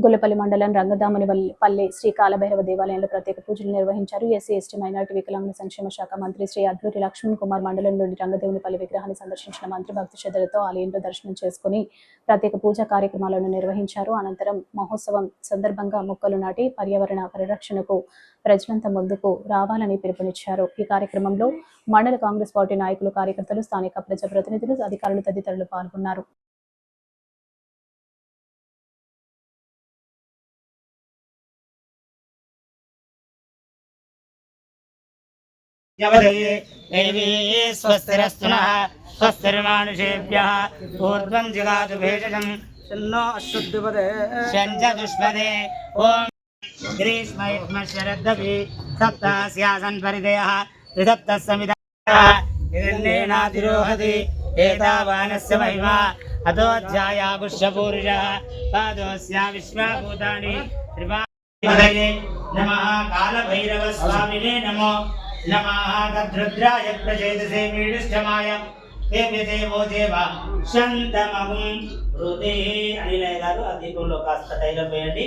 గొల్లపల్లి మండలం రంగదామునిపల్లి శ్రీ కాలభైరవ దేవాలయంలో ప్రత్యేక పూజలు నిర్వహించారు. ఎస్సీ, ఎస్టీ, మైనారిటీ, వికలాంగుల సంక్షేమ శాఖ మంత్రి శ్రీ అడ్లూరి లక్ష్మణ్ కుమార్ మండలంలోని రంగదేవునిపల్లి విగ్రహాన్ని సందర్శించిన మంత్రి భక్తి శ్రద్ధలతో ఆలయంలో దర్శనం చేసుకుని ప్రత్యేక పూజా కార్యక్రమాలను నిర్వహించారు. అనంతరం మహోత్సవం సందర్భంగా మొక్కలు నాటి పర్యావరణ పరిరక్షణకు ప్రజలంతా ముందుకు రావాలని పిలుపునిచ్చారు. ఈ కార్యక్రమంలో మండల కాంగ్రెస్ పార్టీ నాయకులు, కార్యకర్తలు, స్థానిక ప్రజాప్రతినిధులు, అధికారులు తదితరులు పాల్గొన్నారు. स्वस्तिरस्तुनः स्वस्तिर्मानुषेभ्यः ऊर्ध्वं जिगातु भेषजं शन्नो अश्वद्युपदे शञ्जदुष्पदे ॐ ग्रीष्मैष्मशरद्दपि सप्तास्यासन् परिदयः त्रिसप्तः समितः हिरण्येनातिरोहति एतावानस्य महिमा अतोऽध्याया पुष्यपूरुषः पादोऽस्या विश्वाभूतानि त्रिपादये नमः कालभैरवस्वामिने नमो नमः गद्रुद्राय प्रचेतसे मीडुष्टमाय देव्यते वो देवा शान्तमगुं हृदे अनिलय गारु आ దీపంలో కాస్త తైలం వేయండి.